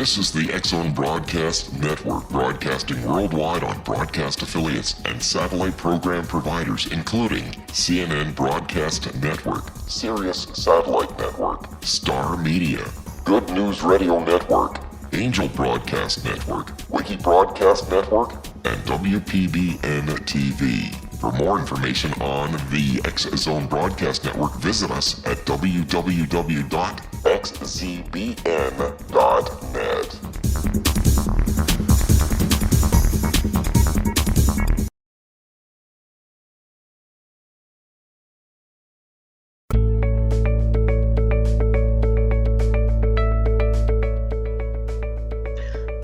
This is the X-Zone Broadcast Network, broadcasting worldwide on broadcast affiliates and satellite program providers, including CNN Broadcast Network, Sirius Satellite Network, Star Media, Good News Radio Network, Angel Broadcast Network, Wiki Broadcast Network, and WPBN TV. For more information on the X-Zone Broadcast Network, visit us at www.xzbn.net.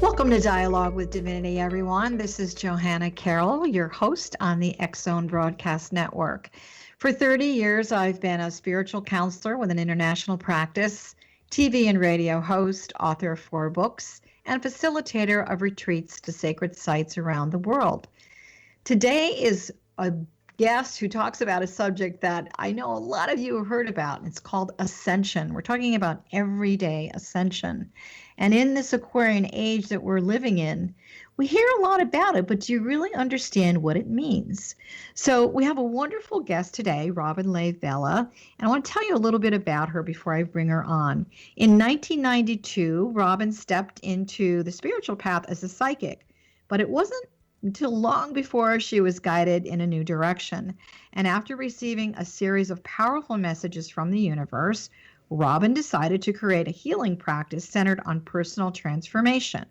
Welcome to Dialogue with Divinity, everyone. This is Johanna Carroll, your host on the X-Zone Broadcast Network. For 30 years, I've been a spiritual counselor with an international practice, TV and radio host, author of 4 books, and facilitator of retreats to sacred sites around the world. Today is a guest who talks about a subject that I know a lot of you have heard about. It's called ascension. We're talking about everyday ascension. And in this Aquarian age that we're living in, we hear a lot about it, but do you really understand what it means? So we have a wonderful guest today, Leigh Vella, and I want to tell you a little bit about her before I bring her on. In 1992, Robin stepped into the spiritual path as a psychic, but it wasn't until long before she was guided in a new direction. And after receiving a series of powerful messages from the universe, Robin decided to create a healing practice centered on personal transformation.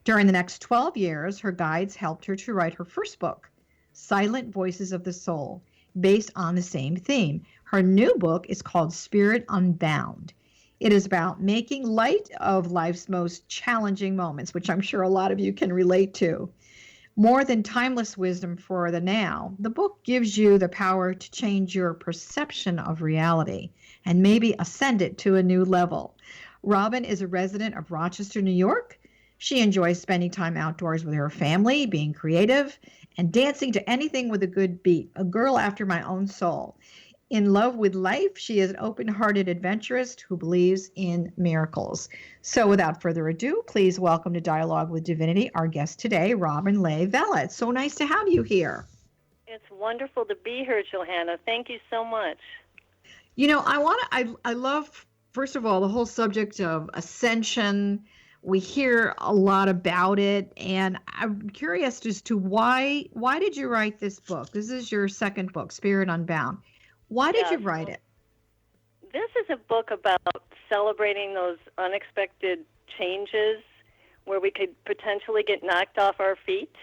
During the next 12 years, her guides helped her to write her first book, Silent Voices of the Soul, based on the same theme. Her new book is called Spirit Unbound. It is about making light of life's most challenging moments, which I'm sure a lot of you can relate to. More than timeless wisdom for the now, the book gives you the power to change your perception of reality and maybe ascend it to a new level. Robin is a resident of Rochester, New York. She enjoys spending time outdoors with her family, being creative, and dancing to anything with a good beat. A girl after my own soul. In love with life, she is an open-hearted adventurist who believes in miracles. So without further ado, please welcome to Dialogue with Divinity our guest today, Leigh Vella. It's so nice to have you here. It's wonderful to be here, Johanna. Thank you so much. You know, I love, first of all, the whole subject of ascension. We hear a lot about it, and I'm curious as to why did you write this book? This is your second book, Spirit Unbound. Why did you write it? This is a book about celebrating those unexpected changes where we could potentially get knocked off our feet.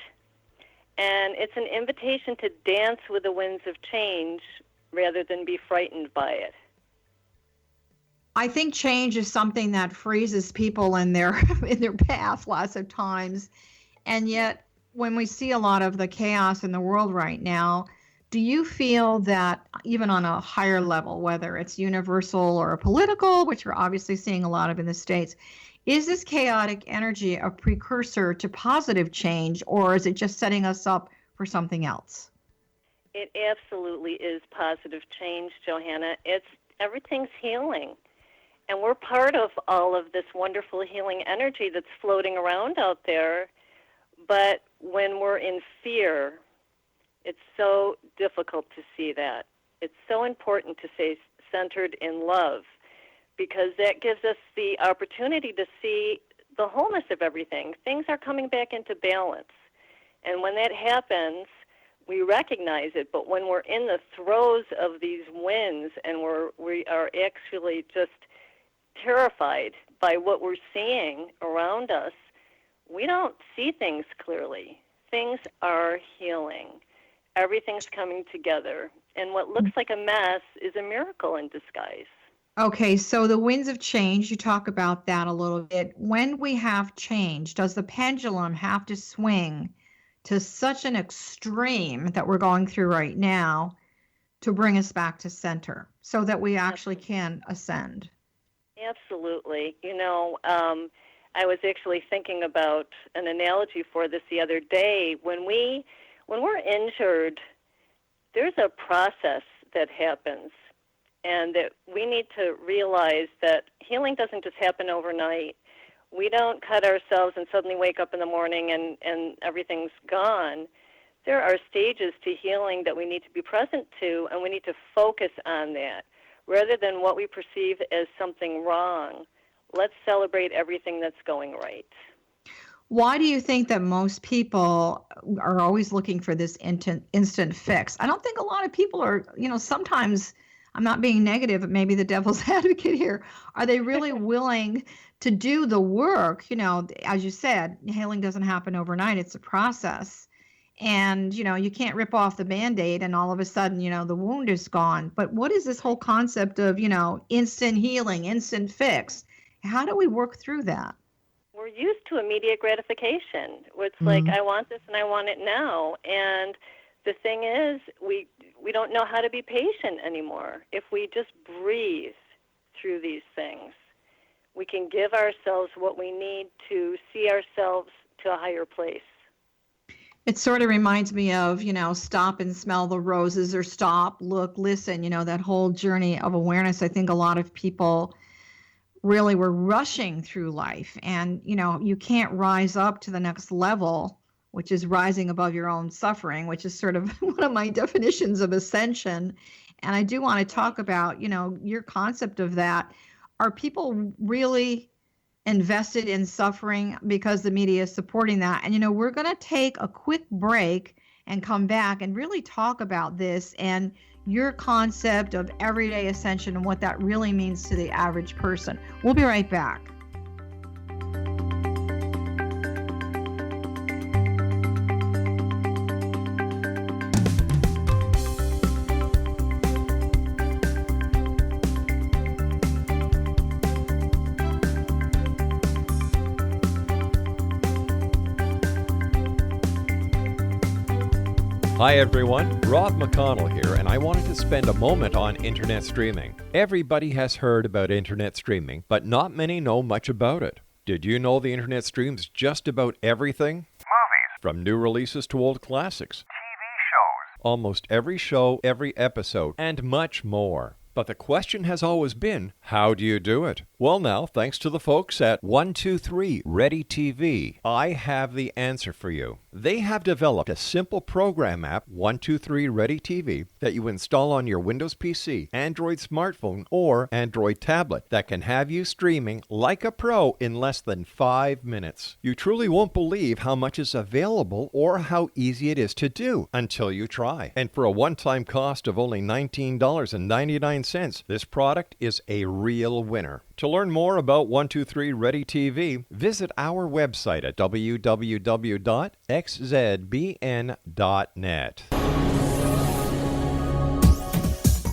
And it's an invitation to dance with the winds of change rather than be frightened by it. I think change is something that freezes people in their path lots of times. And yet, when we see a lot of the chaos in the world right now, do you feel that even on a higher level, whether it's universal or political, which we're obviously seeing a lot of in the States, is this chaotic energy a precursor to positive change, or is it just setting us up for something else? It absolutely is positive change, Johanna. Everything's healing. And we're part of all of this wonderful healing energy that's floating around out there. But when we're in fear, it's so difficult to see that. It's so important to stay centered in love because that gives us the opportunity to see the wholeness of everything. Things are coming back into balance. And when that happens, we recognize it. But when we're in the throes of these winds and we are actually just terrified by what we're seeing around us, we don't see things clearly. Things are healing. Everything's coming together. And what looks like a mess is a miracle in disguise. Okay, so the winds of change, you talk about that a little bit. When we have change, does the pendulum have to swing to such an extreme that we're going through right now to bring us back to center so that we actually can ascend? Absolutely. You know, I was actually thinking about an analogy for this the other day. When we're injured, there's a process that happens, and that we need to realize that healing doesn't just happen overnight. We don't cut ourselves and suddenly wake up in the morning and everything's gone. There are stages to healing that we need to be present to, and we need to focus on that rather than what we perceive as something wrong. Let's celebrate everything that's going right. Why do you think that most people are always looking for this instant fix? I don't think a lot of people are, sometimes, I'm not being negative, but maybe the devil's advocate here. Are they really willing to do the work? As you said, healing doesn't happen overnight. It's a process. And, you can't rip off the Band-Aid and all of a sudden, the wound is gone. But what is this whole concept of, instant healing, instant fix? How do we work through that? We're used to immediate gratification. It's like, I want this and I want it now. And the thing is, we don't know how to be patient anymore. If we just breathe through these things, we can give ourselves what we need to see ourselves to a higher place. It sort of reminds me of, stop and smell the roses, or stop, look, listen, that whole journey of awareness. I think a lot of people really were rushing through life, and, you can't rise up to the next level, which is rising above your own suffering, which is sort of one of my definitions of ascension. And I do want to talk about, your concept of that. Are people really invested in suffering because the media is supporting that? And, we're going to take a quick break and come back and really talk about this and your concept of everyday ascension and what that really means to the average person. We'll be right back. Hi everyone, Rob McConnell here, and I wanted to spend a moment on internet streaming. Everybody has heard about internet streaming, but not many know much about it. Did you know the internet streams just about everything? Movies. From new releases to old classics. TV shows. Almost every show, every episode, and much more. But the question has always been, how do you do it? Well now, thanks to the folks at 123 Ready TV, I have the answer for you. They have developed a simple program app, 123 Ready TV, that you install on your Windows PC, Android smartphone, or Android tablet that can have you streaming like a pro in less than 5 minutes. You truly won't believe how much is available or how easy it is to do until you try. And for a one-time cost of only $19.99, this product is a real winner. To learn more about 123 Ready TV, visit our website at www.xzbn.net.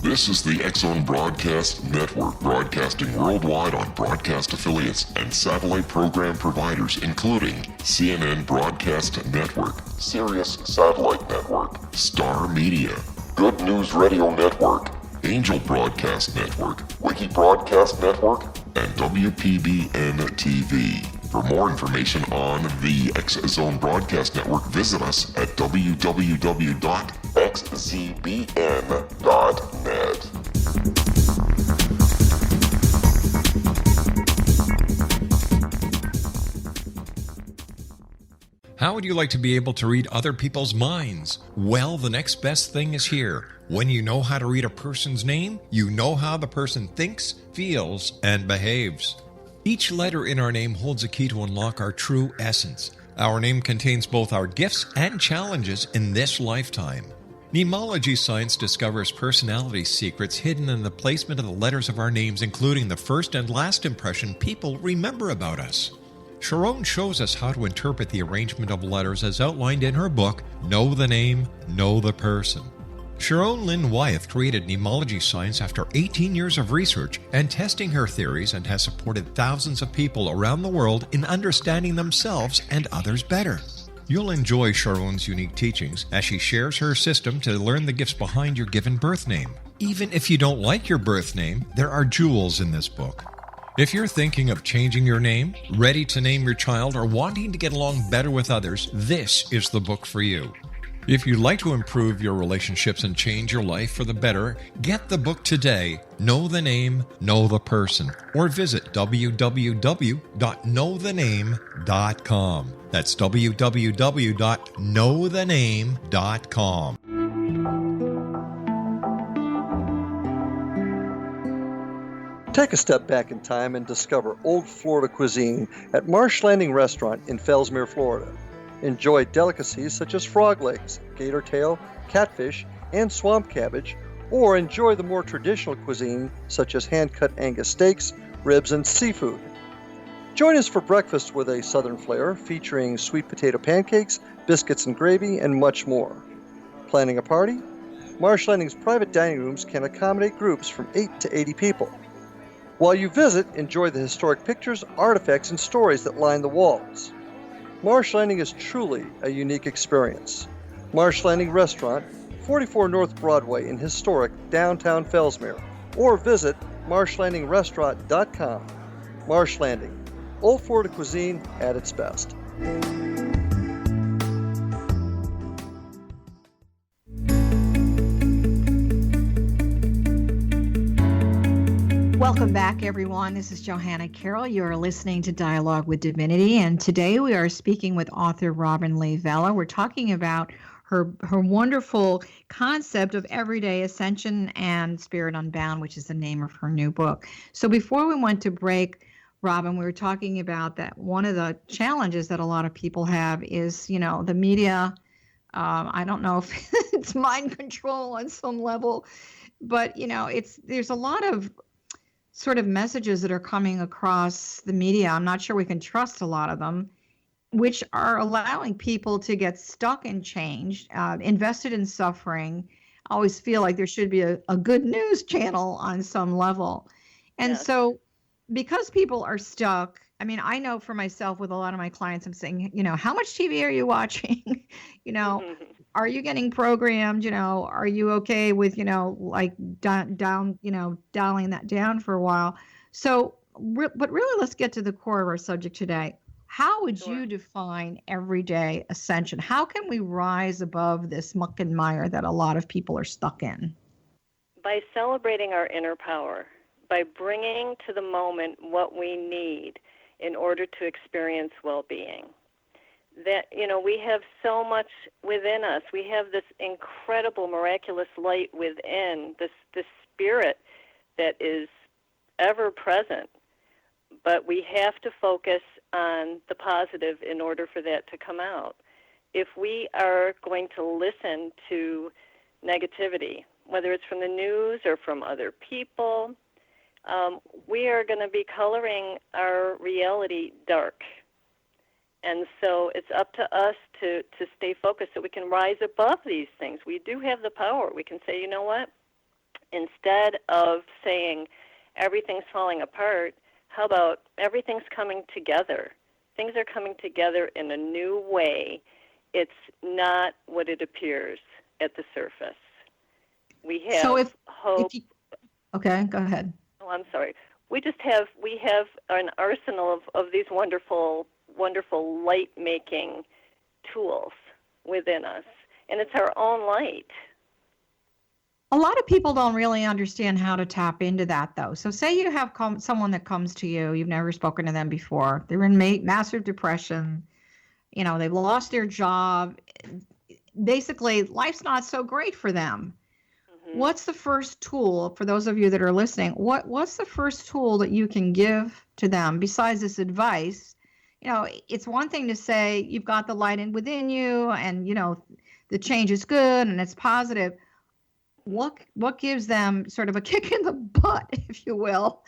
This is the X-Zone Broadcast Network, broadcasting worldwide on broadcast affiliates and satellite program providers, including CNN Broadcast Network, Sirius Satellite Network, Star Media, Good News Radio Network, Angel Broadcast Network, Wiki Broadcast Network, and WPBN TV. For more information on the X-Zone Broadcast Network, visit us at www.xzbn.net. How would you like to be able to read other people's minds? Well, the next best thing is here. When you know how to read a person's name, you know how the person thinks, feels, and behaves. Each letter in our name holds a key to unlock our true essence. Our name contains both our gifts and challenges in this lifetime. Mnemology science discovers personality secrets hidden in the placement of the letters of our names, including the first and last impression people remember about us. Sharon shows us how to interpret the arrangement of letters as outlined in her book, Know the Name, Know the Person. Sharon Lynn Wyeth created mnemology science after 18 years of research and testing her theories, and has supported thousands of people around the world in understanding themselves and others better. You'll enjoy Sharon's unique teachings as she shares her system to learn the gifts behind your given birth name. Even if you don't like your birth name, there are jewels in this book. If you're thinking of changing your name, ready to name your child, or wanting to get along better with others, this is the book for you. If you'd like to improve your relationships and change your life for the better, get the book today, Know the Name, Know the Person, or visit www.knowthename.com. That's www.knowthename.com. Take a step back in time and discover old Florida cuisine at Marsh Landing Restaurant in Fellsmere, Florida. Enjoy delicacies such as frog legs, gator tail, catfish, and swamp cabbage, or enjoy the more traditional cuisine such as hand-cut Angus steaks, ribs, and seafood. Join us for breakfast with a southern flair featuring sweet potato pancakes, biscuits and gravy, and much more. Planning a party? Marsh Landing's private dining rooms can accommodate groups from 8 to 80 people. While you visit, enjoy the historic pictures, artifacts, and stories that line the walls. Marsh Landing is truly a unique experience. Marsh Landing Restaurant, 44 North Broadway in historic downtown Fellsmere, or visit marshlandingrestaurant.com. Marsh Landing, old Florida cuisine at its best. Welcome back, everyone. This is Johanna Carroll. You're listening to Dialogue with Divinity, and today we are speaking with author Leigh Vella. We're talking about her wonderful concept of everyday ascension and Spirit Unbound, which is the name of her new book. So before we went to break, Robin, we were talking about that one of the challenges that a lot of people have is, the media. I don't know if it's mind control on some level, but, there's a lot of sort of messages that are coming across the media. I'm not sure we can trust a lot of them, which are allowing people to get stuck in change, invested in suffering. I always feel like there should be a good news channel on some level. And Yes. So because people are stuck, I know for myself with a lot of my clients, I'm saying, how much TV are you watching? Are you getting programmed? Are you okay with, dialing that down for a while? So, but really, let's get to the core of our subject today. How would Sure. you define everyday ascension? How can we rise above this muck and mire that a lot of people are stuck in? By celebrating our inner power, by bringing to the moment what we need in order to experience well-being. That, we have so much within us. We have this incredible, miraculous light within, this spirit that is ever present. But we have to focus on the positive in order for that to come out. If we are going to listen to negativity, whether it's from the news or from other people, we are going to be coloring our reality dark. And so it's up to us to stay focused so we can rise above these things. We do have the power. We can say, you know what? Instead of saying everything's falling apart, how about everything's coming together? Things are coming together in a new way. It's not what it appears at the surface. We have hope. Okay, go ahead. Oh, I'm sorry. We have an arsenal of these wonderful light-making tools within us, and it's our own light. A lot of people don't really understand how to tap into that, though. So say you have someone that comes to you, you've never spoken to them before. They're in massive depression. They've lost their job. Basically, life's not so great for them. Mm-hmm. What's the first tool, for those of you that are listening, what's the first tool that you can give to them besides this advice? It's one thing to say you've got the light within you and, the change is good and it's positive. What gives them sort of a kick in the butt, if you will,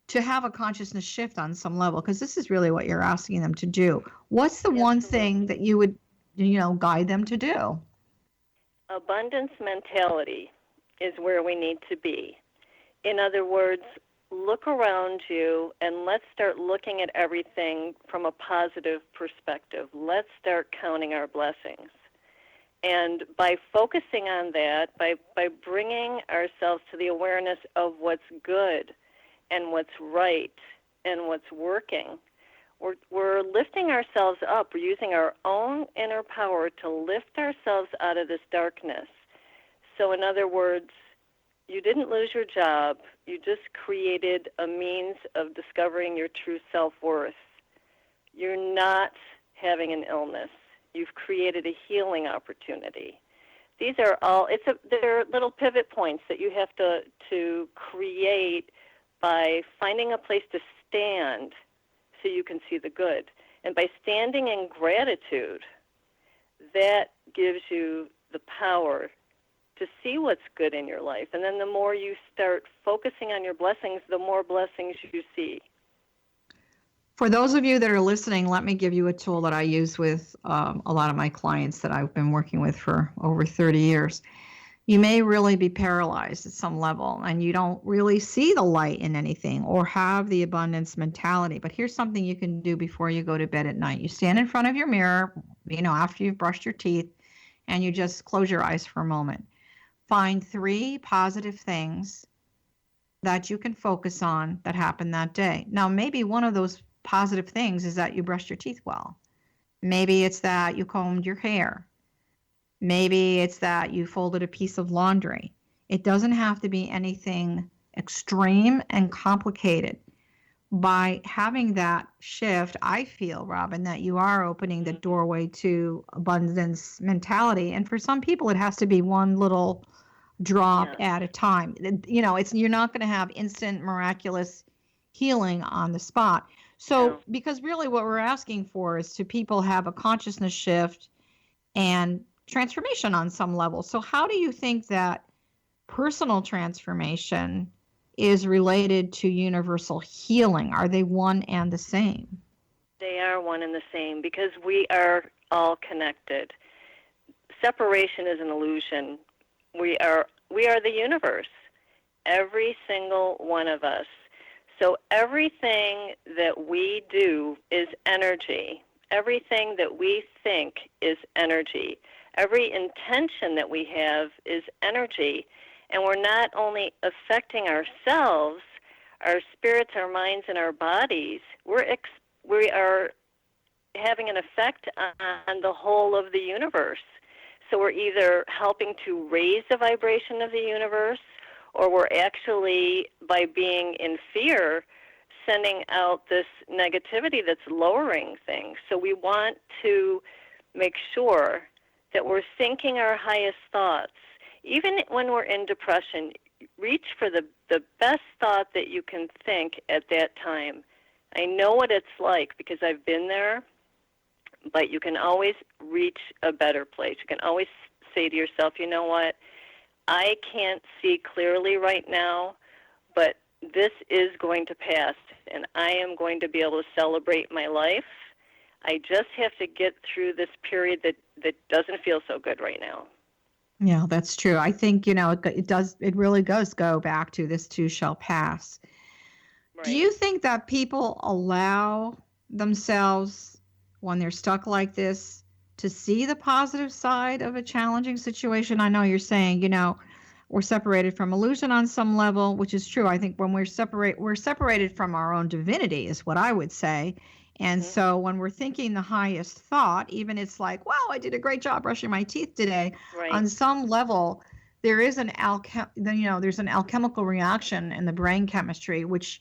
to have a consciousness shift on some level? Because this is really what you're asking them to do. What's the one thing that you would, guide them to do? Abundance mentality is where we need to be. In other words, look around you and let's start looking at everything from a positive perspective. Let's start counting our blessings. And by focusing on that, by bringing ourselves to the awareness of what's good and what's right and what's working, We're lifting ourselves up. We're using our own inner power to lift ourselves out of this darkness. So in other words, you didn't lose your job. You just created a means of discovering your true self-worth. You're not having an illness. You've created a healing opportunity. These are all, they're little pivot points that you have to create by finding a place to stand so you can see the good. And by standing in gratitude, that gives you the power to see what's good in your life. And then the more you start focusing on your blessings, the more blessings you see. For those of you that are listening, let me give you a tool that I use with a lot of my clients that I've been working with for over 30 years. You may really be paralyzed at some level and you don't really see the light in anything or have the abundance mentality. But here's something you can do before you go to bed at night. You stand in front of your mirror, after you've brushed your teeth, and you just close your eyes for a moment. Find 3 positive things that you can focus on that happened that day. Now, maybe one of those positive things is that you brushed your teeth well. Maybe it's that you combed your hair. Maybe it's that you folded a piece of laundry. It doesn't have to be anything extreme and complicated. By having that shift, I feel, Robin, that you are opening the doorway to abundance mentality. And for some people, it has to be one little drop at a time. You're not going to have instant miraculous healing on the spot. So, because really what we're asking for is to people have a consciousness shift and transformation on some level. So how do you think that personal transformation is related to universal healing? Are they one and the same? They are one and the same because we are all connected. Separation is an illusion. We are the universe, every single one of us. So everything that we do is energy. Everything that we think is energy. Every intention that we have is energy. And we're not only affecting ourselves, our spirits, our minds, and our bodies, we are having an effect on the whole of the universe. So we're either helping to raise the vibration of the universe, or we're actually, by being in fear, sending out this negativity that's lowering things. So we want to make sure that we're thinking our highest thoughts. Even when we're in depression, reach for the best thought that you can think at that time. I know what it's like because I've been there, but you can always reach a better place. You can always say to yourself, you know what, I can't see clearly right now, but this is going to pass, and I am going to be able to celebrate my life. I just have to get through this period that doesn't feel so good right now. Yeah, that's true. I think, it really does go back to this too shall pass. Right. Do you think that people allow themselves, when they're stuck like this, to see the positive side of a challenging situation? I know you're saying, we're separated from illusion on some level, which is true. I think when we're separated from our own divinity is what I would say. And so when we're thinking the highest thought, even it's like, wow, I did a great job brushing my teeth today. Right. On some level, there is there's an alchemical reaction in the brain chemistry, which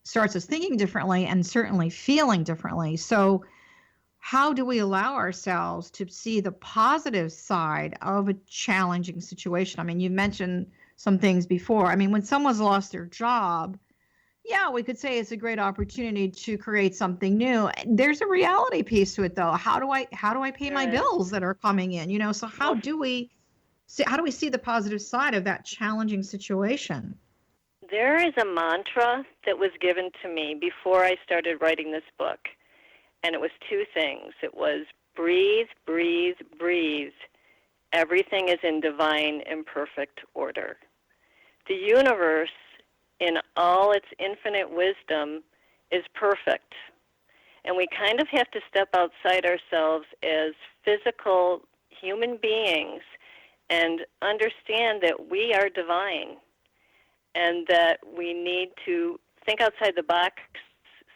starts us thinking differently and certainly feeling differently. So how do we allow ourselves to see the positive side of a challenging situation? I mean, you mentioned some things before. I mean, when someone's lost their job, yeah, we could say it's a great opportunity to create something new. There's a reality piece to it, though. How do I pay my bills that are coming in? So how do we see the positive side of that challenging situation? There is a mantra that was given to me before I started writing this book, and it was 2 things. It was breathe, breathe, breathe. Everything is in divine and perfect order. The universe, in all its infinite wisdom, is perfect. And we kind of have to step outside ourselves as physical human beings and understand that we are divine and that we need to think outside the box,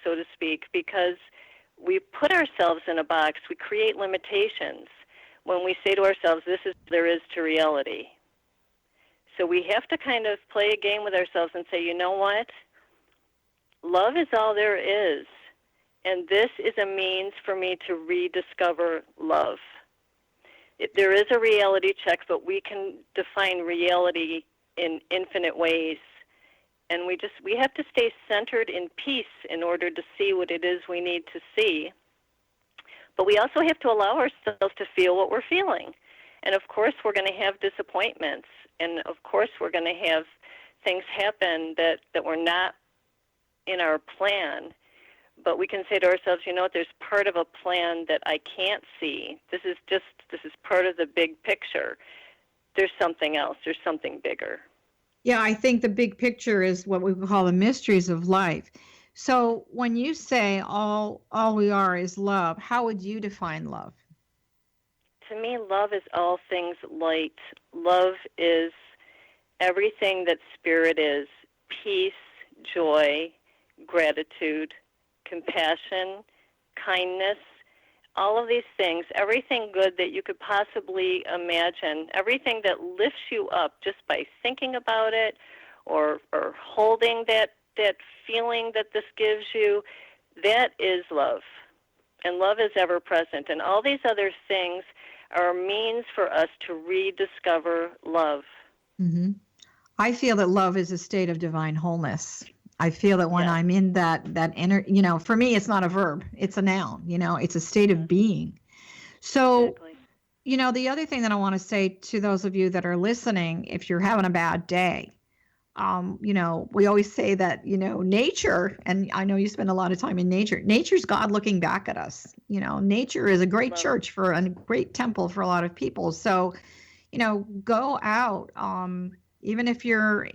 so to speak, because we put ourselves in a box. We create limitations when we say to ourselves, this is there is to reality. So we have to kind of play a game with ourselves and say, you know what? Love is all there is. And this is a means for me to rediscover love. There is a reality check, but we can define reality in infinite ways. And we have to stay centered in peace in order to see what it is we need to see. But we also have to allow ourselves to feel what we're feeling. And of course, we're going to have disappointments. And of course, we're going to have things happen that were not in our plan. But we can say to ourselves, you know what, there's part of a plan that I can't see. This is part of the big picture. There's something else. There's something bigger. Yeah, I think the big picture is what we call the mysteries of life. So when you say all we are is love, how would you define love? To me, love is all things light. Love is everything that spirit is: peace, joy, gratitude, compassion, kindness, all of these things, everything good that you could possibly imagine, everything that lifts you up just by thinking about it or holding that feeling that this gives you, that is love. And love is ever present. And all these other things are a means for us to rediscover love. Mm-hmm. I feel that love is a state of divine wholeness. I feel that when I'm in that inner, for me, it's not a verb, it's a noun, it's a state of being. So, Exactly. The other thing that I want to say to those of you that are listening, if you're having a bad day, we always say that, nature, and I know you spend a lot of time in nature, nature's God looking back at us. Nature is a great church for a great temple for a lot of people. So, go out, even if you're,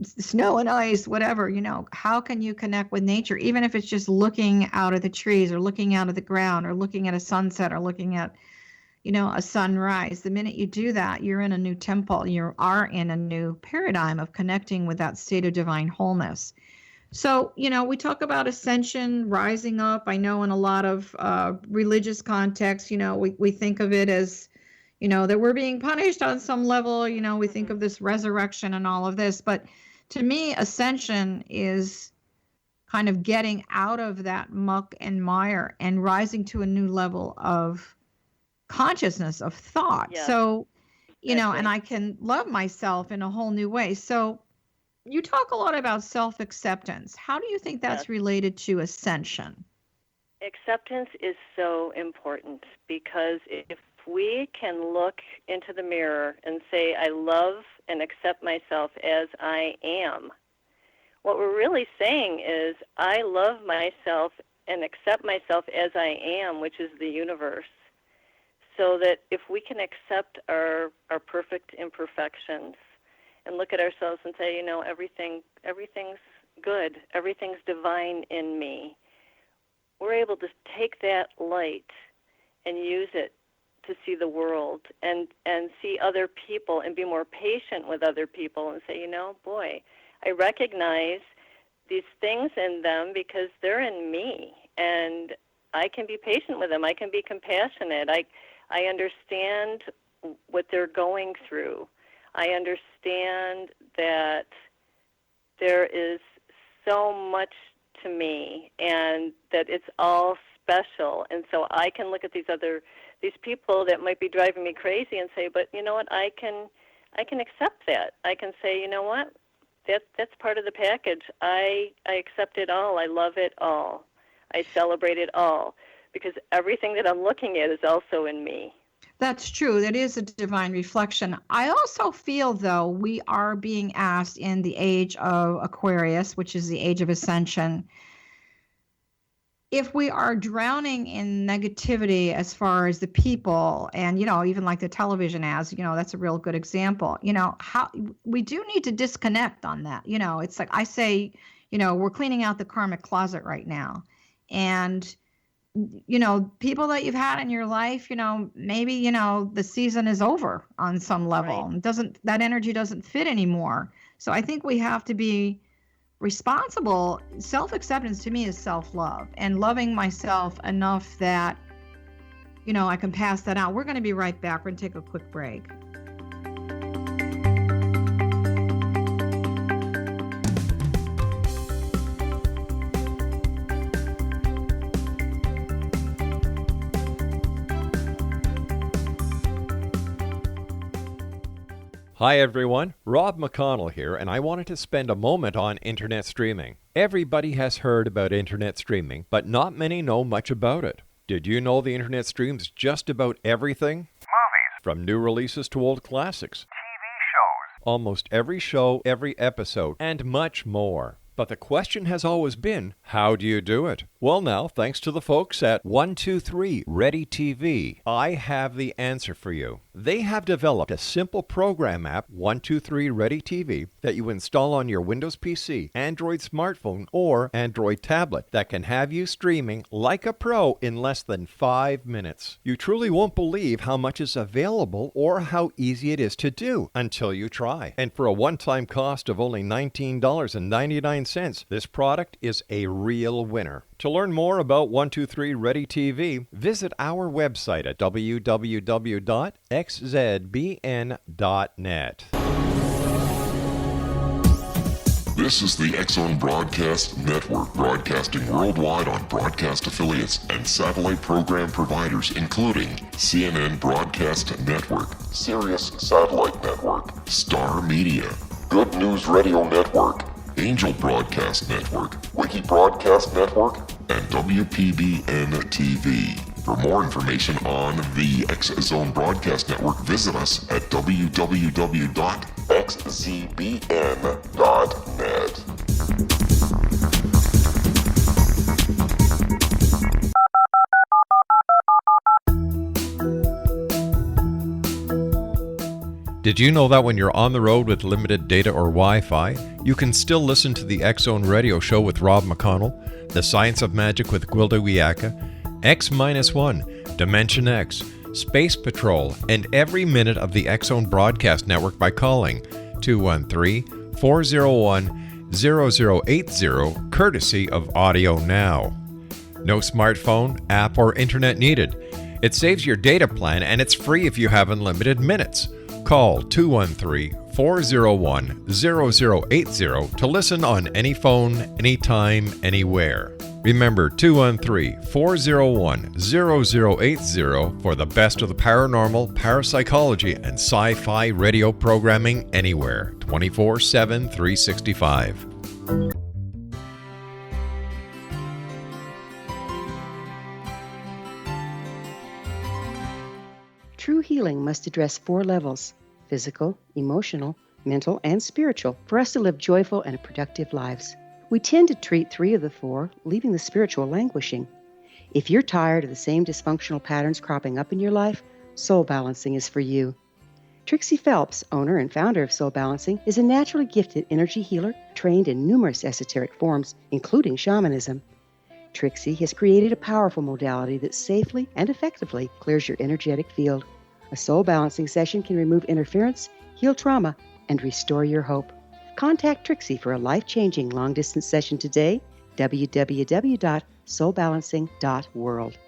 snow and ice, whatever, how can you connect with nature? Even if it's just looking out of the trees or looking out of the ground or looking at a sunset or looking at, a sunrise. The minute you do that, you're in a new temple. You are in a new paradigm of connecting with that state of divine wholeness. So, we talk about ascension, rising up. I know in a lot of religious contexts, we think of it as, that we're being punished on some level. We think of this resurrection and all of this. But to me, ascension is kind of getting out of that muck and mire and rising to a new level of consciousness, of thought. Yeah. So, Exactly. and I can love myself in a whole new way. So you talk a lot about self-acceptance. How do you think that's related to ascension? Acceptance is so important, because if we can look into the mirror and say, I love and accept myself as I am, what we're really saying is, I love myself and accept myself as I am, which is the universe. So that if we can accept our perfect imperfections and look at ourselves and say, everything's good, everything's divine in me, we're able to take that light and use it to see the world and see other people and be more patient with other people and say, boy, I recognize these things in them because they're in me, and I can be patient with them. I can be compassionate. I understand what they're going through. I understand that there is so much to me and that it's all special. And so I can look at these people that might be driving me crazy and say, but you know what, I can accept that. I can say, you know what, that's part of the package. I accept it all. I love it all. I celebrate it all, because everything that I'm looking at is also in me. That's true. That is a divine reflection. I also feel, though, we are being asked in the age of Aquarius, which is the age of ascension, if we are drowning in negativity as far as the people, and, even like the television ads, that's a real good example, how we do need to disconnect on that. It's like I say, we're cleaning out the karmic closet right now. And people that you've had in your life, maybe, the season is over on some level. Right. That energy doesn't fit anymore. So I think we have to be responsible. Self-acceptance to me is self-love and loving myself enough that, I can pass that on. We're going to be right back. We're going to take a quick break. Hi everyone, Rob McConnell here, and I wanted to spend a moment on internet streaming. Everybody has heard about internet streaming, but not many know much about it. Did you know the internet streams just about everything? Movies, From new releases to old classics. TV shows, Almost every show, every episode, and much more. But the question has always been, how do you do it? Well now, thanks to the folks at 123 Ready TV, I have the answer for you. They have developed a simple program app, 123 Ready TV, that you install on your Windows PC, Android smartphone, or Android tablet that can have you streaming like a pro in less than 5 minutes. You truly won't believe how much is available or how easy it is to do until you try. And for a one-time cost of only $19.99, this product is a real winner. To learn more about 123 Ready TV, visit our website at www.xzbn.net. This is the X-Zone Broadcast Network, broadcasting worldwide on broadcast affiliates and satellite program providers, including CNN Broadcast Network, Sirius Satellite Network, Star Media, Good News Radio Network, Angel Broadcast Network, Wiki Broadcast Network, and WPBN TV. For more information on the X-Zone Broadcast Network, visit us at www.xzbn.net. Did you know that when you're on the road with limited data or Wi-Fi, you can still listen to the X-Zone Radio Show with Rob McConnell, The Science of Magic with Gwilda Wiyaka, X-1, Dimension X, Space Patrol, and every minute of the X-Zone Broadcast Network by calling 213-401-0080, courtesy of Audio Now. No smartphone, app, or internet needed. It saves your data plan and it's free if you have unlimited minutes. Call 213-401-0080 to listen on any phone, anytime, anywhere. Remember 213-401-0080 for the best of the paranormal, parapsychology, and sci-fi radio programming anywhere, 24/7, 365. True healing must address 4 levels: physical, emotional, mental, and spiritual, for us to live joyful and productive lives. We tend to treat 3 of the 4, leaving the spiritual languishing. If you're tired of the same dysfunctional patterns cropping up in your life, Soul Balancing is for you. Trixie Phelps, owner and founder of Soul Balancing, is a naturally gifted energy healer trained in numerous esoteric forms, including shamanism. Trixie has created a powerful modality that safely and effectively clears your energetic field. A soul balancing session can remove interference, heal trauma, and restore your hope. Contact Trixie for a life-changing long-distance session today, www.soulbalancing.world.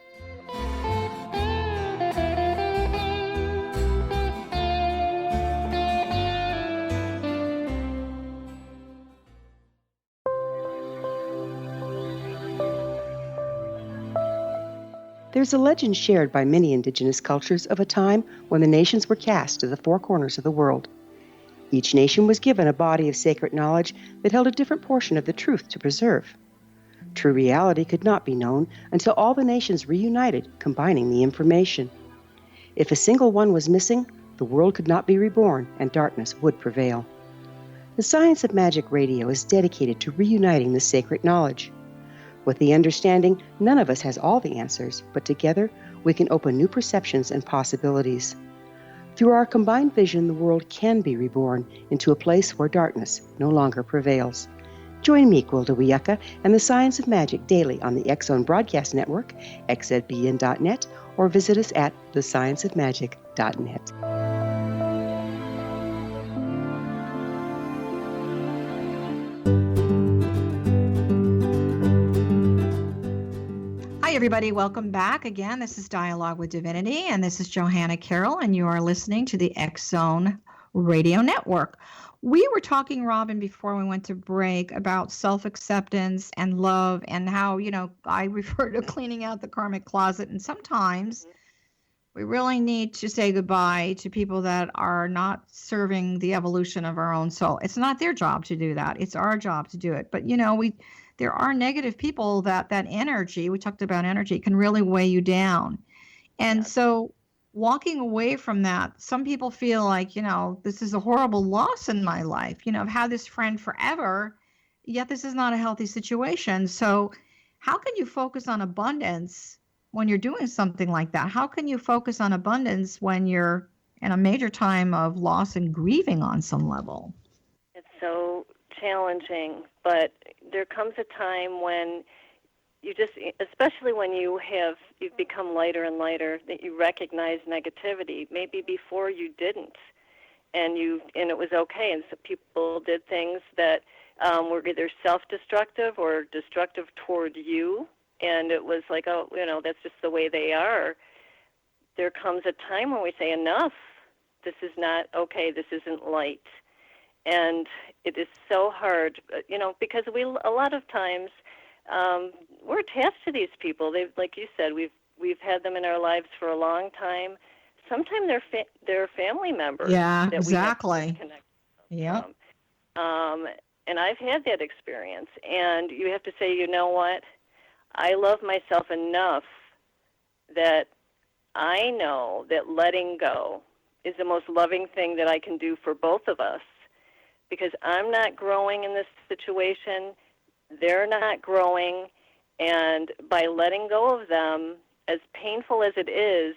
There's a legend shared by many indigenous cultures of a time when the nations were cast to the 4 corners of the world. Each nation was given a body of sacred knowledge that held a different portion of the truth to preserve. True reality could not be known until all the nations reunited, combining the information. If a single one was missing, the world could not be reborn and darkness would prevail. The Science of Magic Radio is dedicated to reuniting the sacred knowledge. With the understanding, none of us has all the answers, but together we can open new perceptions and possibilities. Through our combined vision, the world can be reborn into a place where darkness no longer prevails. Join me, Gwilda Wiyaka, and the Science of Magic daily on the X-Zone Broadcast Network, xzbn.net, or visit us at thescienceofmagic.net. Hi, everybody. Welcome back again. This is Dialogue with Divinity, and this is Johanna Carroll, and you are listening to the X Zone Radio Network. We were talking, Robin, before we went to break about self-acceptance and love and how, I refer to cleaning out the karmic closet. And sometimes we really need to say goodbye to people that are not serving the evolution of our own soul. It's not their job to do that. It's our job to do it. But, there are negative people that energy, we talked about energy, can really weigh you down. And so walking away from that, some people feel like, this is a horrible loss in my life. I've had this friend forever, yet this is not a healthy situation. So how can you focus on abundance when you're doing something like that? How can you focus on abundance when you're in a major time of loss and grieving on some level? It's so challenging, but there comes a time when you just, especially when you've become lighter and lighter, that you recognize negativity. Maybe before you didn't, and it was okay. And so people did things that were either self-destructive or destructive toward you, and it was like, oh, that's just the way they are. There comes a time when we say, enough. This is not okay. This isn't light. And it is so hard, because a lot of times we're attached to these people. They've, like you said, we've had them in our lives for a long time. Sometimes they're family members. Yeah, that exactly. We have to disconnect from. And I've had that experience. And you have to say, you know what? I love myself enough that I know that letting go is the most loving thing that I can do for both of us. Because I'm not growing in this situation, they're not growing, and by letting go of them, as painful as it is,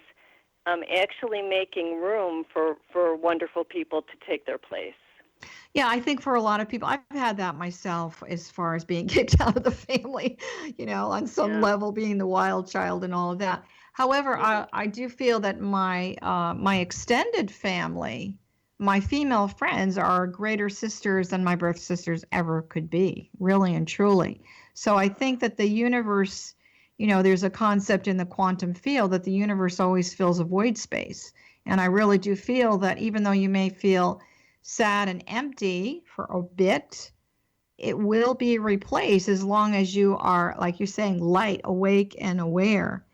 I'm actually making room for wonderful people to take their place. Yeah, I think for a lot of people, I've had that myself as far as being kicked out of the family, on some level, being the wild child and all of that. However, I do feel that my extended family, my female friends, are greater sisters than my birth sisters ever could be, really and truly. So I think that the universe, there's a concept in the quantum field that the universe always fills a void space. And I really do feel that even though you may feel sad and empty for a bit, it will be replaced as long as you are, like you're saying, light, awake, and aware.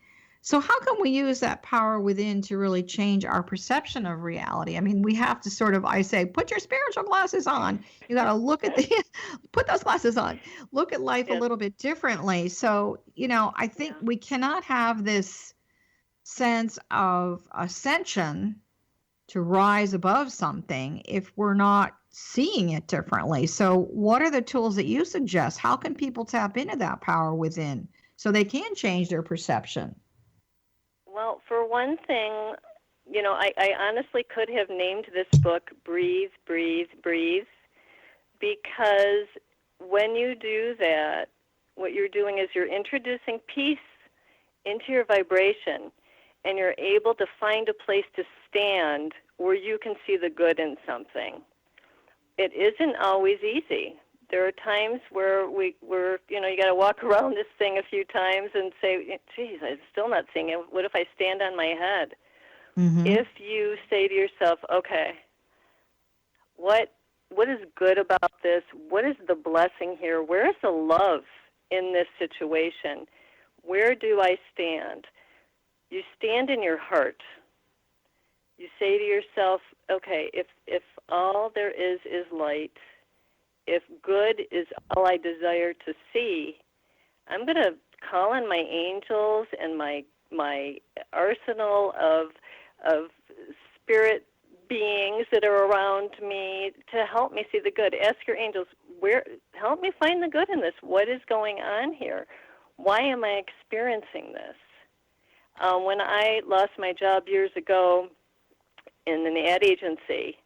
So how can we use that power within to really change our perception of reality? I mean, we have to sort of, I say, put your spiritual glasses on. You got to look at put those glasses on, look at life a little bit differently. So, I think we cannot have this sense of ascension to rise above something if we're not seeing it differently. So what are the tools that you suggest? How can people tap into that power within so they can change their perception? Well, for one thing, I honestly could have named this book Breathe, Breathe, Breathe, because when you do that, what you're doing is you're introducing peace into your vibration, and you're able to find a place to stand where you can see the good in something. It isn't always easy. There are times where you got to walk around this thing a few times and say, geez, I'm still not seeing it. What if I stand on my head? Mm-hmm. If you say to yourself, okay, what is good about this? What is the blessing here? Where is the love in this situation? Where do I stand? You stand in your heart. You say to yourself, okay, if all there is light, if good is all I desire to see, I'm going to call on my angels and my arsenal of spirit beings that are around me to help me see the good. Ask your angels, help me find the good in this. What is going on here? Why am I experiencing this? When I lost my job years ago in an ad agency,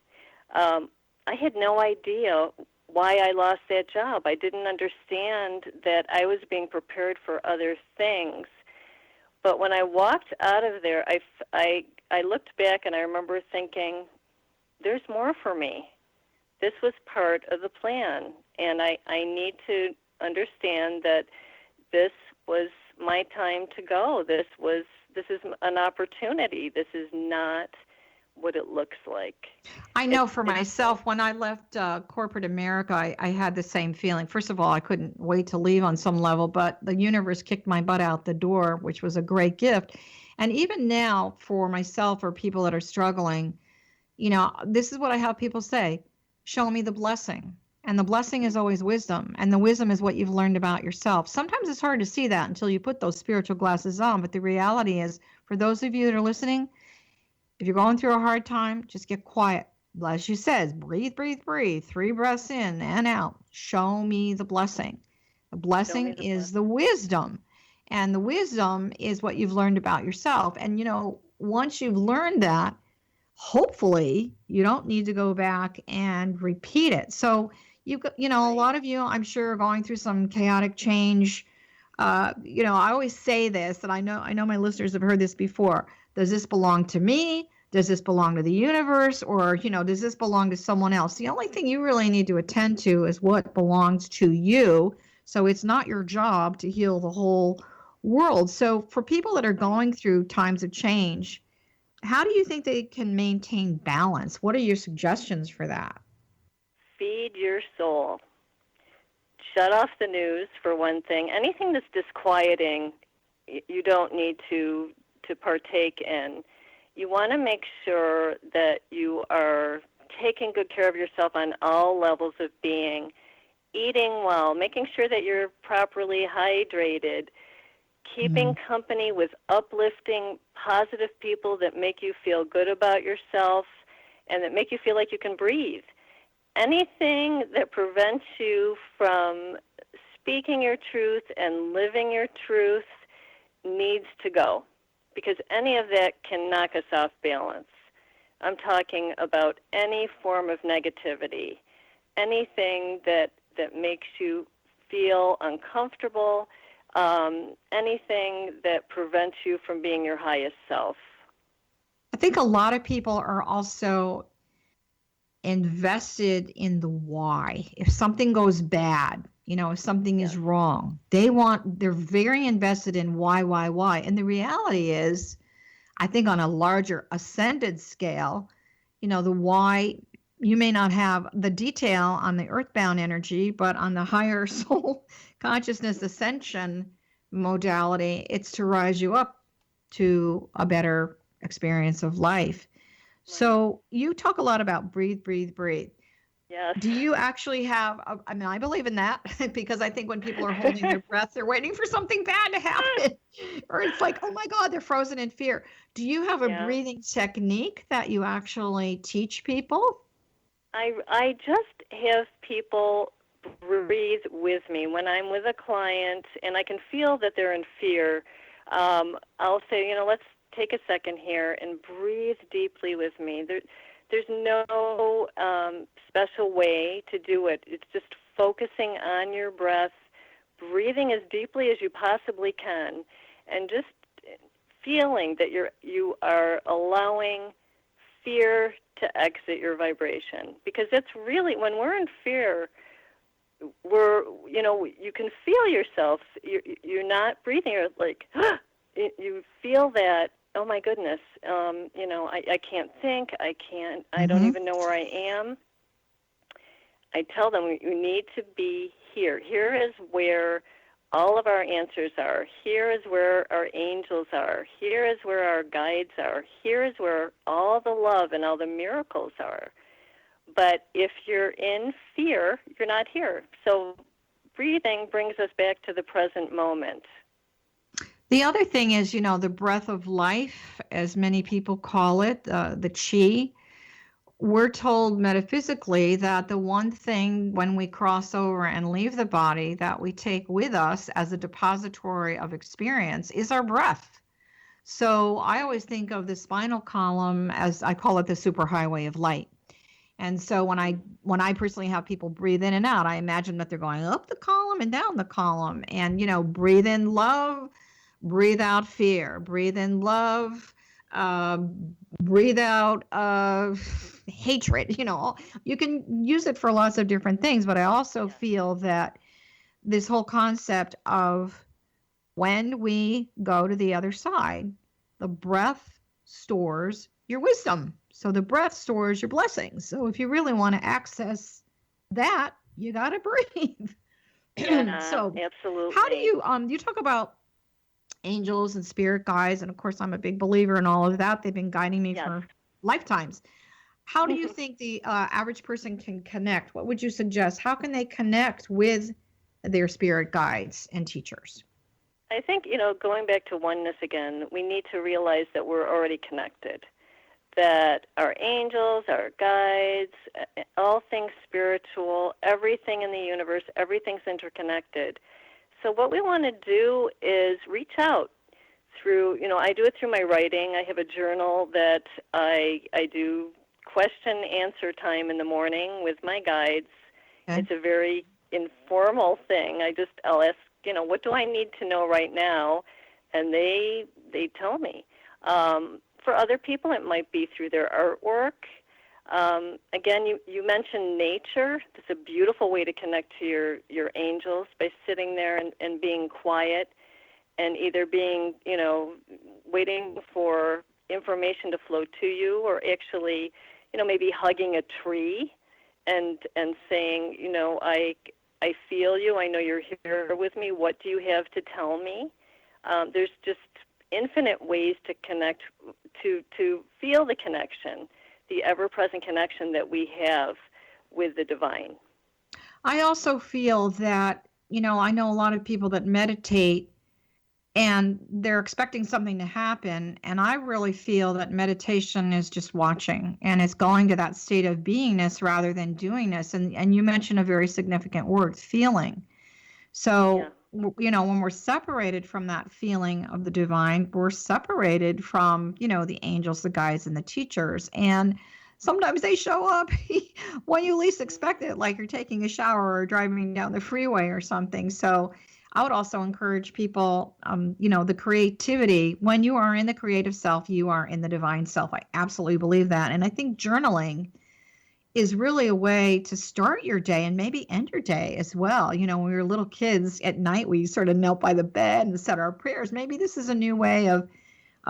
I had no idea why I lost that job. I didn't understand that I was being prepared for other things. But when I walked out of there, I looked back and I remember thinking, there's more for me. This was part of the plan, and I need to understand that this was my time to go. This is an opportunity. This is not what it looks like. I know for myself, when I left corporate America, I had the same feeling. First of all, I couldn't wait to leave on some level, but the universe kicked my butt out the door, which was a great gift. And even now, for myself or people that are struggling, this is what I have people say: show me the blessing. And the blessing is always wisdom. And the wisdom is what you've learned about yourself. Sometimes it's hard to see that until you put those spiritual glasses on. But the reality is, for those of you that are listening, if you're going through a hard time, just get quiet. As she says, breathe, breathe, breathe. 3 breaths in and out. Show me the blessing. The blessing is the wisdom. And the wisdom is what you've learned about yourself. And, once you've learned that, hopefully you don't need to go back and repeat it. So, a lot of you, I'm sure, are going through some chaotic change. I always say this, and I know my listeners have heard this before. Does this belong to me? Does this belong to the universe? Or, does this belong to someone else? The only thing you really need to attend to is what belongs to you. So it's not your job to heal the whole world. So for people that are going through times of change, how do you think they can maintain balance? What are your suggestions for that? Feed your soul. Shut off the news, for one thing. Anything that's disquieting, you don't need to partake in. You want to make sure that you are taking good care of yourself on all levels of being, eating well, making sure that you're properly hydrated, keeping company with uplifting, positive people that make you feel good about yourself and that make you feel like you can breathe. Anything that prevents you from speaking your truth and living your truth needs to go, because any of that can knock us off balance. I'm talking about any form of negativity, anything that makes you feel uncomfortable, anything that prevents you from being your highest self. I think a lot of people are also invested in the why. If something goes bad, if something is wrong, they're very invested in why. And the reality is, I think on a larger ascended scale, the why, you may not have the detail on the earthbound energy, but on the higher soul consciousness ascension modality, it's to rise you up to a better experience of life. So you talk a lot about breathe, breathe, breathe. Yes. Do you actually have, I believe in that because I think when people are holding their breath, they're waiting for something bad to happen. Or it's like, oh my God, they're frozen in fear. Do you have a breathing technique that you actually teach people? I just have people breathe with me. When I'm with a client and I can feel that they're in fear, I'll say, let's take a second here and breathe deeply with me. There's no special way to do it. It's just focusing on your breath, breathing as deeply as you possibly can, and just feeling that you are allowing fear to exit your vibration. Because it's really, when we're in fear, you can feel yourself. You're not breathing. You're like, you feel that. Oh my goodness, I can't think, I don't even know where I am. I tell them, you need to be here. Here is where all of our answers are. Here is where our angels are. Here is where our guides are. Here is where all the love and all the miracles are. But if you're in fear, you're not here. So breathing brings us back to the present moment. The other thing is, the breath of life, as many people call it, the chi. We're told metaphysically that the one thing when we cross over and leave the body that we take with us as a depository of experience is our breath. So I always think of the spinal column as, I call it the superhighway of light. And so when I personally have people breathe in and out, I imagine that they're going up the column and down the column, and breathe in love, breathe out fear, breathe in love, breathe out hatred. You can use it for lots of different things, but I also feel that this whole concept of when we go to the other side, the breath stores your wisdom. So the breath stores your blessings. So if you really want to access that, you got to breathe. So absolutely. how do you talk about angels and spirit guides? And of course, I'm a big believer in all of that. They've been guiding me for lifetimes. How do you think the average person can connect? What would you suggest? How can they connect with their spirit guides and teachers? I think, going back to oneness again, we need to realize that we're already connected, that our angels, our guides, all things spiritual, everything in the universe, everything's interconnected. So what we want to do is reach out through, I do it through my writing. I have a journal that I do question answer time in the morning with my guides. Okay. It's a very informal thing. I'll ask, what do I need to know right now? And they tell me. For other people, it might be through their artwork. Again, you mentioned nature. It's a beautiful way to connect to your angels by sitting there and being quiet and either being, waiting for information to flow to you, or actually, maybe hugging a tree and saying, I feel you. I know you're here with me. What do you have to tell me? There's just infinite ways to connect, to feel the connection, the ever-present connection that we have with the divine. I also feel that, I know a lot of people that meditate and they're expecting something to happen. And I really feel that meditation is just watching, and it's going to that state of beingness rather than doingness. And you mentioned a very significant word, feeling. So, when we're separated from that feeling of the divine, we're separated from, the angels, the guides, and the teachers. And sometimes they show up when you least expect it, like you're taking a shower or driving down the freeway or something. So I would also encourage people, the creativity. When you are in the creative self, you are in the divine self. I absolutely believe that. And I think journaling is really a way to start your day and maybe end your day as well. When we were little kids at night, we sort of knelt by the bed and said our prayers. Maybe this is a new way of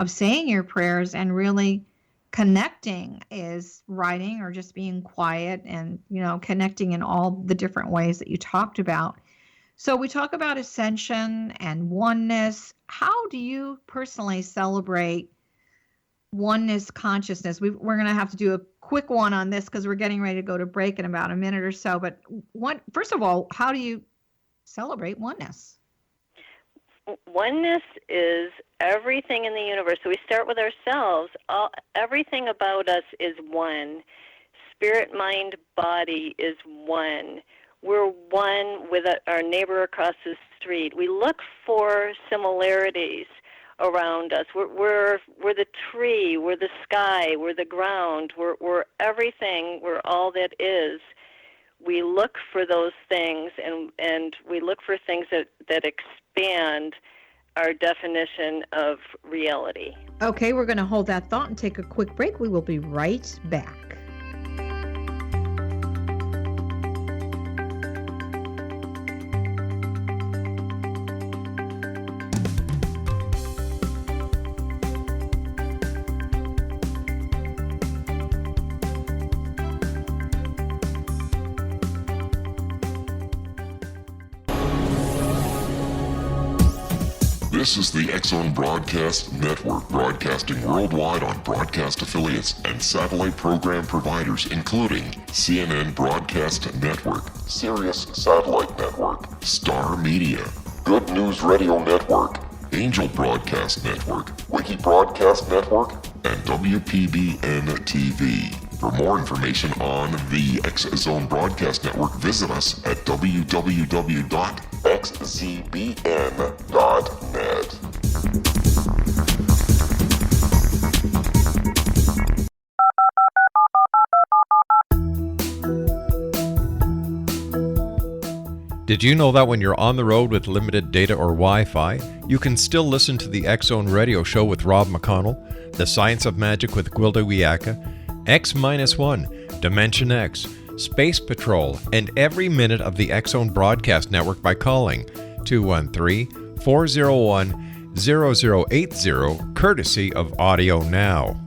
saying your prayers and really connecting, is writing or just being quiet and, connecting in all the different ways that you talked about. So we talk about ascension and oneness. How do you personally celebrate oneness consciousness? We're going to have to do a quick one on this because we're getting ready to go to break in about a minute or so. But first of all, how do you celebrate oneness? Oneness is everything in the universe. So we start with ourselves. Everything about us is one. Spirit, mind, body is one. We're one with our neighbor across the street. We look for similarities around us. We're the tree, we're the sky, we're the ground, we're everything, we're all that is. We look for those things, and we look for things that expand our definition of reality. Okay, we're going to hold that thought and take a quick break. We will be right back. This is the X-Zone Broadcast Network, broadcasting worldwide on broadcast affiliates and satellite program providers, including CNN Broadcast Network, Sirius Satellite Network, Star Media, Good News Radio Network, Angel Broadcast Network, Wiki Broadcast Network, and WPBN TV. For more information on the X-Zone Broadcast Network, visit us at www.xzbn.net. Did you know that when you're on the road with limited data or Wi-Fi, you can still listen to the X-Zone Radio Show with Rob McConnell, The Science of Magic with Gwilda Wiyaka, X-1, Dimension X, Space Patrol, and every minute of the X-Zone Broadcast Network by calling 213 1-800-401-0080, courtesy of Audio Now.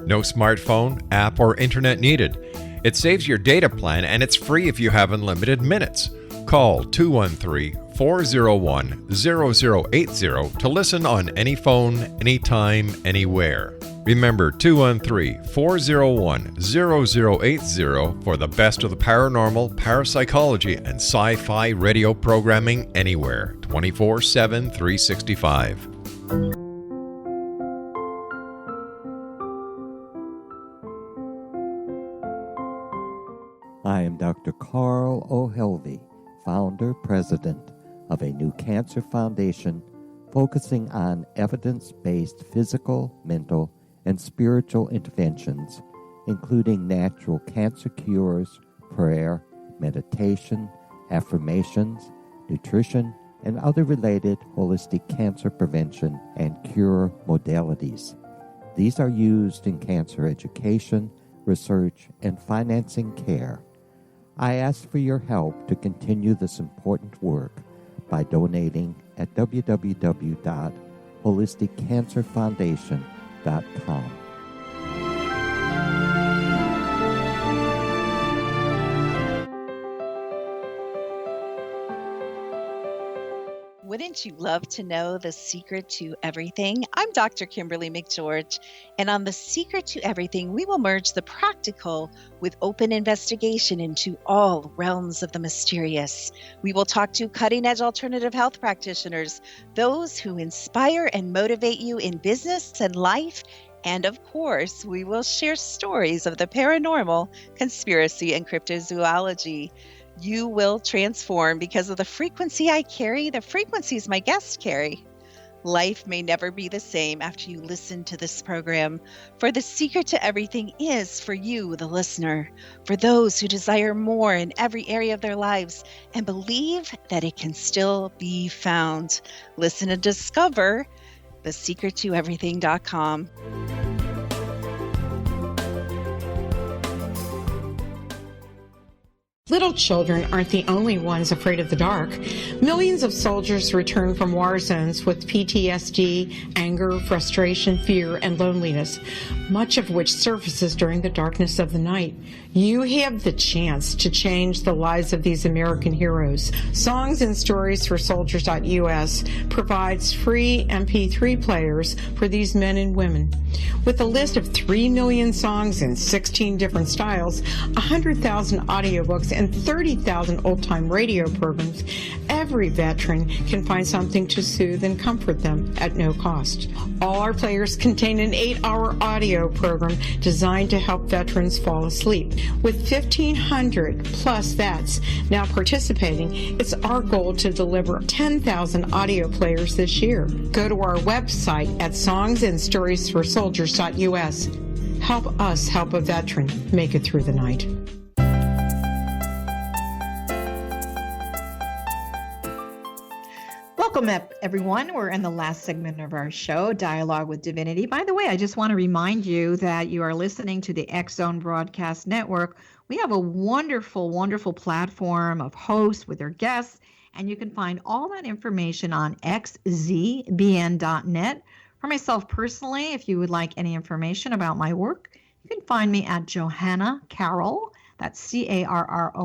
No smartphone, app, or internet needed. It saves your data plan and it's free if you have unlimited minutes. Call 213-401-0080 to listen on any phone, anytime, anywhere. Remember 213-401-0080 for the best of the paranormal, parapsychology, and sci-fi radio programming anywhere, 24/7, 365. I am Dr. Carl O'Helvey, founder, president of a new cancer foundation focusing on evidence-based physical, mental, and spiritual interventions, including natural cancer cures, prayer, meditation, affirmations, nutrition, and other related holistic cancer prevention and cure modalities. These are used in cancer education, research, and financing care. I ask for your help to continue this important work by donating at www.holisticcancerfoundation.com. Wouldn't you love to know the secret to everything? I'm Dr. Kimberly McGeorge, and on The Secret to Everything, we will merge the practical with open investigation into all realms of the mysterious. We will talk to cutting-edge alternative health practitioners, those who inspire and motivate you in business and life, and of course, we will share stories of the paranormal, conspiracy, and cryptozoology. You will transform because of the frequency I carry, the frequencies my guests carry. Life may never be the same after you listen to this program, for the secret to everything is for you, the listener, for those who desire more in every area of their lives and believe that it can still be found. Listen and discover thesecrettoeverything.com. Little children aren't the only ones afraid of the dark. Millions of soldiers return from war zones with PTSD, anger, frustration, fear, and loneliness, much of which surfaces during the darkness of the night. You have the chance to change the lives of these American heroes. Songs and Stories for Soldiers.us provides free MP3 players for these men and women. With a list of 3 million songs in 16 different styles, 100,000 audiobooks, and 30,000 old-time radio programs, every veteran can find something to soothe and comfort them at no cost. All our players contain an 8-hour audio program designed to help veterans fall asleep. With 1,500 plus vets now participating, it's our goal to deliver 10,000 audio players this year. Go to our website at songsandstoriesforsoldiers.us. Help us help a veteran make it through the night. Welcome up, everyone. We're in the last segment of our show, Dialogue with Divinity. By the way, I just want to remind you that you are listening to the X-Zone Broadcast Network. We have a wonderful, wonderful platform of hosts with their guests, and you can find all that information on xzbn.net. For myself personally, if you would like any information about my work, you can find me at Johanna Carroll. That's CARROLL.com.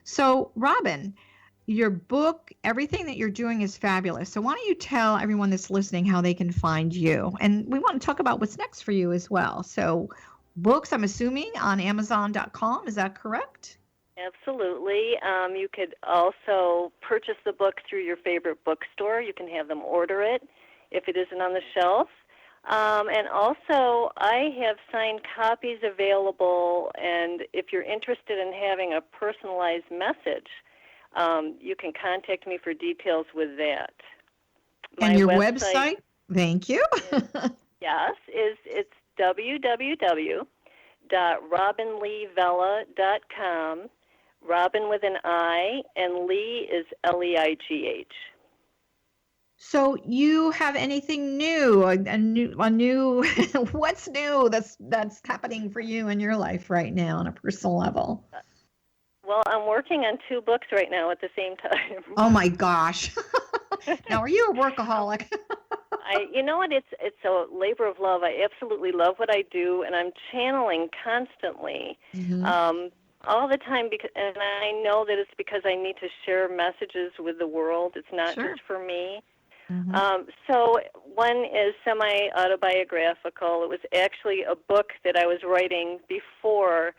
So, Robin, your book, everything that you're doing is fabulous. So why don't you tell everyone that's listening how they can find you? And we want to talk about what's next for you as well. So books, I'm assuming, on Amazon.com. Is that correct? Absolutely. You could also purchase the book through your favorite bookstore. You can have them order it if it isn't on the shelf. And also, I have signed copies available, and if you're interested in having a personalized message, you can contact me for details with that. And your website? Thank you. Yes, it's www.robinleigvella.com. Robin with an I, and Leigh is Leigh. So you have anything new? A new what's new that's happening for you in your life right now on a personal level? Well, I'm working on 2 books right now at the same time. Oh my gosh. Now, are you a workaholic? You know what? It's a labor of love. I absolutely love what I do, and I'm channeling constantly, all the time. And I know that it's because I need to share messages with the world. It's not Sure. just for me. Mm-hmm. So one is semi-autobiographical. It was actually a book that I was writing before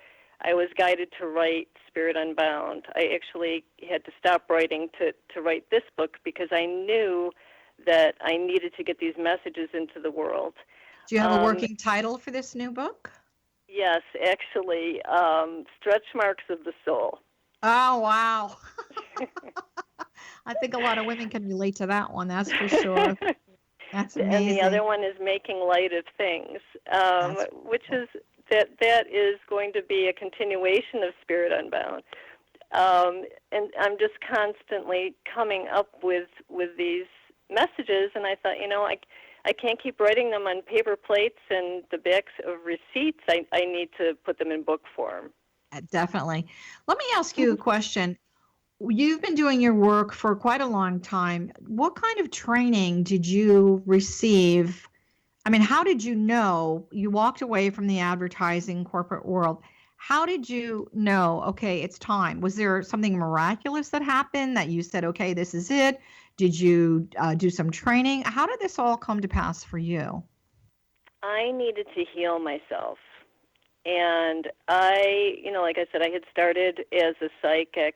I was guided to write Spirit Unbound. I actually had to stop writing to write this book because I knew that I needed to get these messages into the world. Do you have a working title for this new book? Yes, actually, Stretch Marks of the Soul. Oh, wow. I think a lot of women can relate to that one, that's for sure. That's amazing. And the other one is Making Light of Things, which is that is going to be a continuation of Spirit Unbound. And I'm just constantly coming up with these messages, and I thought, I can't keep writing them on paper plates and the backs of receipts. I need to put them in book form. Definitely. Let me ask you a question. You've been doing your work for quite a long time. What kind of training did you receive? I mean, how did you know you walked away from the advertising corporate world? How did you know, okay, it's time? Was there something miraculous that happened that you said, okay, this is it? Did you do some training? How did this all come to pass for you? I needed to heal myself. And I, like I said, I had started as a psychic,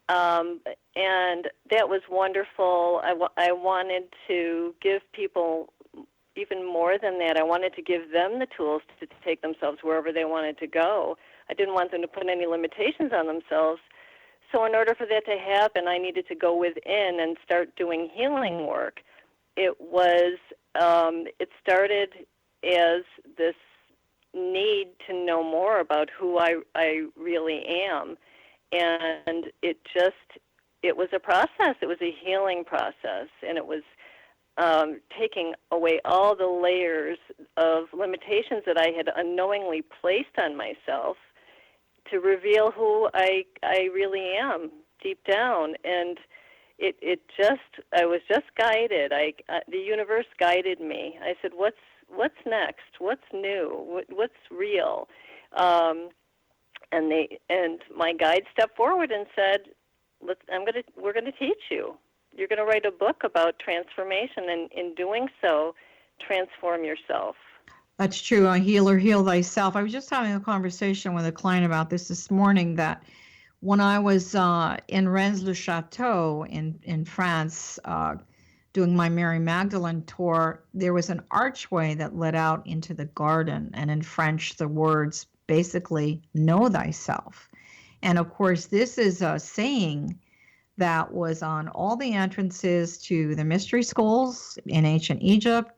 and that was wonderful. I wanted to give people even more than that. I wanted to give them the tools to take themselves wherever they wanted to go. I didn't want them to put any limitations on themselves. So in order for that to happen, I needed to go within and start doing healing work. It started as this need to know more about who I really am. And it was a process. It was a healing process, and it was taking away all the layers of limitations that I had unknowingly placed on myself to reveal who I really am deep down. And I was just guided. The universe guided me. I said, what's next? What's new? What's real? And my guide stepped forward and said, we're going to teach you. You're going to write a book about transformation, and in doing so, transform yourself. That's true. A healer, heal thyself. I was just having a conversation with a client about this morning, that when I was in Rennes-le-Château in France, doing my Mary Magdalene tour, there was an archway that led out into the garden. And in French, the words basically, know thyself. And of course, this is a saying that was on all the entrances to the mystery schools in ancient Egypt.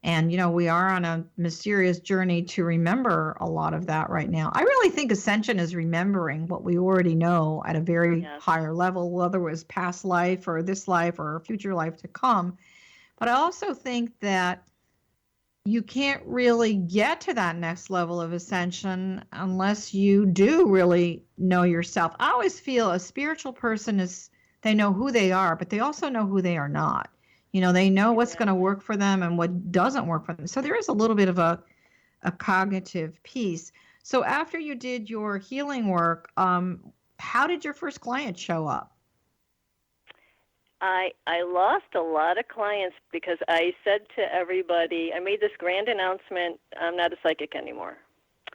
And, we are on a mysterious journey to remember a lot of that right now. I really think ascension is remembering what we already know at a very higher level, whether it was past life or this life or future life to come. But I also think that you can't really get to that next level of ascension unless you do really know yourself. I always feel a spiritual person they know who they are, but they also know who they are not. They know what's going to work for them and what doesn't work for them. So there is a little bit of a cognitive piece. So after you did your healing work, how did your first client show up? I lost a lot of clients because I said to everybody, I made this grand announcement, I'm not a psychic anymore.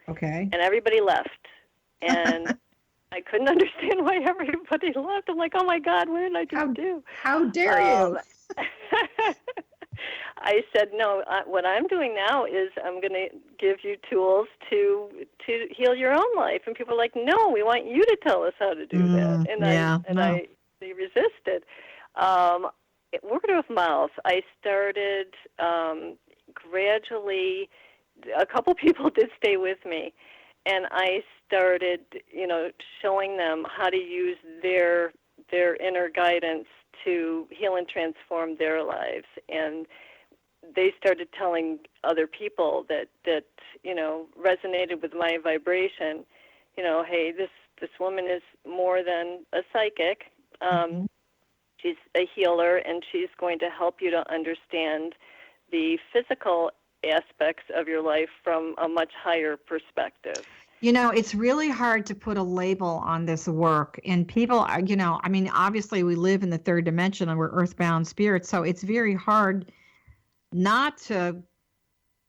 Okay. And everybody left. And I couldn't understand why everybody left. I'm like, oh my God, what did I just do? How dare you? I said, no, what I'm doing now is I'm going to give you tools to heal your own life. And people are like, no, we want you to tell us how to do that. And they resisted. Word of mouth. I started gradually. A couple people did stay with me, and I started, showing them how to use their inner guidance to heal and transform their lives. And they started telling other people that resonated with my vibration, hey, This woman is more than a psychic. She's a healer, and she's going to help you to understand the physical aspects of your life from a much higher perspective. You know, it's really hard to put a label on this work. And people are, you know, I mean, obviously we live in the third dimension and we're earthbound spirits. So it's very hard not to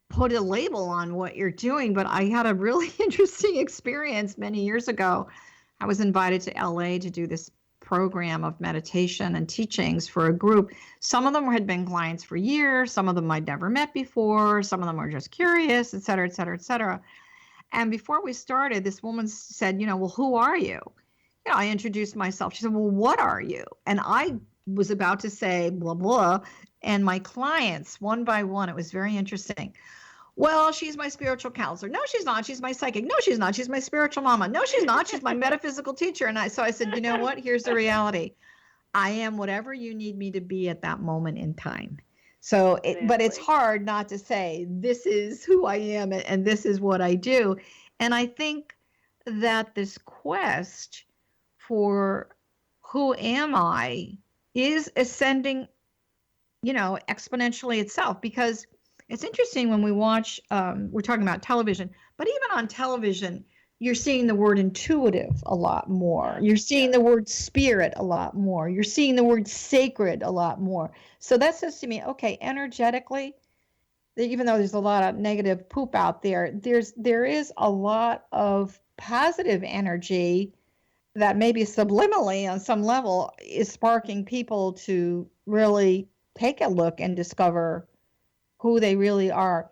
put a label on what you're doing. But I had a really interesting experience many years ago. I was invited to LA to do this program of meditation and teachings for a group. Some of them had been clients for years. Some of them I'd never met before. Some of them were just curious, et cetera, et cetera, et cetera. And before we started, this woman said, you know, well, who are you? You know, I introduced myself. She said, well, what are you? And I was about to say blah, blah. And my clients, one by one, it was very interesting. Well, she's my spiritual counselor. No, she's not. She's my psychic. No, she's not. She's my spiritual mama. No, she's not. She's my metaphysical teacher. And so I said, you know what? Here's the reality. I am whatever you need me to be at that moment in time. So, but it's hard not to say, this is who I am and this is what I do. And I think that this quest for who am I is ascending, you know, exponentially itself, because it's interesting when we watch, we're talking about television, but even on television, you're seeing the word intuitive a lot more. You're seeing the word spirit a lot more. You're seeing the word sacred a lot more. So that says to me, okay, energetically, even though there's a lot of negative poop out there, there is a lot of positive energy that maybe subliminally on some level is sparking people to really take a look and discover who they really are.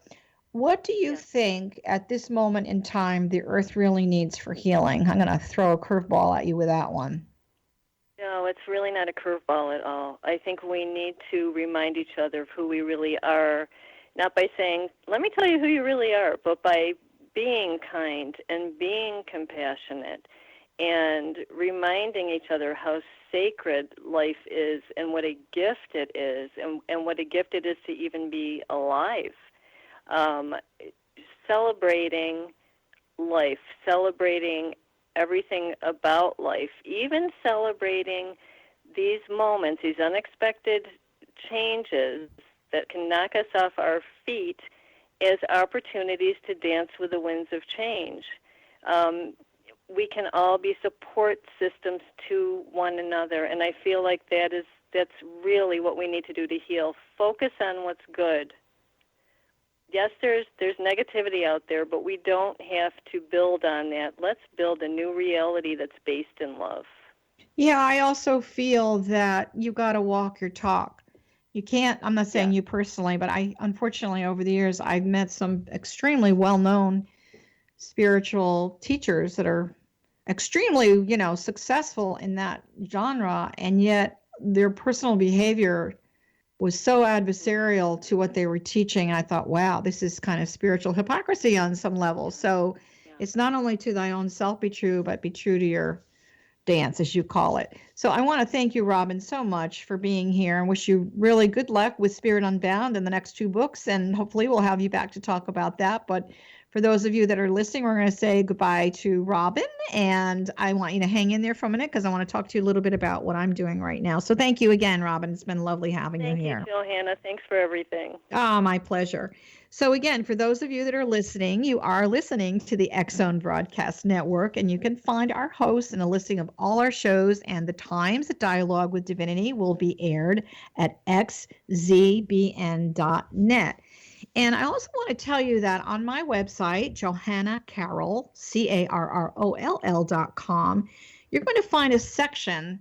What do you think at this moment in time the earth really needs for healing? I'm going to throw a curveball at you with that one. No, it's really not a curveball at all. I think we need to remind each other of who we really are, not by saying, let me tell you who you really are, but by being kind and being compassionate and reminding each other how sacred life is and what a gift it is and what a gift it is to even be alive. Celebrating life, celebrating everything about life, even celebrating these moments, these unexpected changes that can knock us off our feet as opportunities to dance with the winds of change. We can all be support systems to one another, and I feel like that's really what we need to do to heal. Focus on what's good. Yes, there's negativity out there, but we don't have to build on that. Let's build a new reality that's based in love. Yeah, I also feel that you got to walk your talk. You can't, I'm not saying you personally, but unfortunately, over the years, I've met some extremely well-known spiritual teachers that are extremely, successful in that genre, and yet their personal behavior was so adversarial to what they were teaching. And I thought, wow, this is kind of spiritual hypocrisy on some level. So it's not only to thy own self be true, but be true to your dance, as you call it. So I want to thank you, Robin, so much for being here and wish you really good luck with Spirit Unbound and the next 2 books. And hopefully we'll have you back to talk about that. But for those of you that are listening, we're going to say goodbye to Robin. And I want you to hang in there for a minute because I want to talk to you a little bit about what I'm doing right now. So thank you again, Robin. It's been lovely having you here. Thank you, Johanna. Thanks for everything. Oh, my pleasure. So again, for those of you that are listening, you are listening to the X-Zone Broadcast Network, and you can find our hosts and a listing of all our shows and the times that Dialogue with Divinity will be aired at xzbn.net. And I also want to tell you that on my website, Johanna Carroll, CARROLL.com, you're going to find a section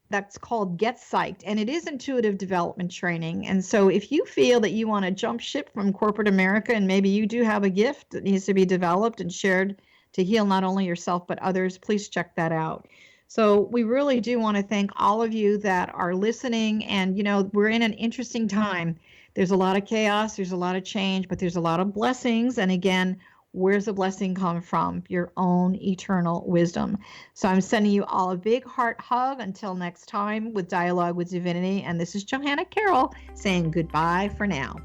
that's called Get Psyched, and it is intuitive development training. And so if you feel that you want to jump ship from corporate America and maybe you do have a gift that needs to be developed and shared to heal not only yourself but others, please check that out. So we really do want to thank all of you that are listening. And, we're in an interesting time. There's a lot of chaos, there's a lot of change, but there's a lot of blessings. And again, where's the blessing come from? Your own eternal wisdom. So I'm sending you all a big heart hug until next time with Dialogue with Divinity. And this is Johanna Carroll saying goodbye for now.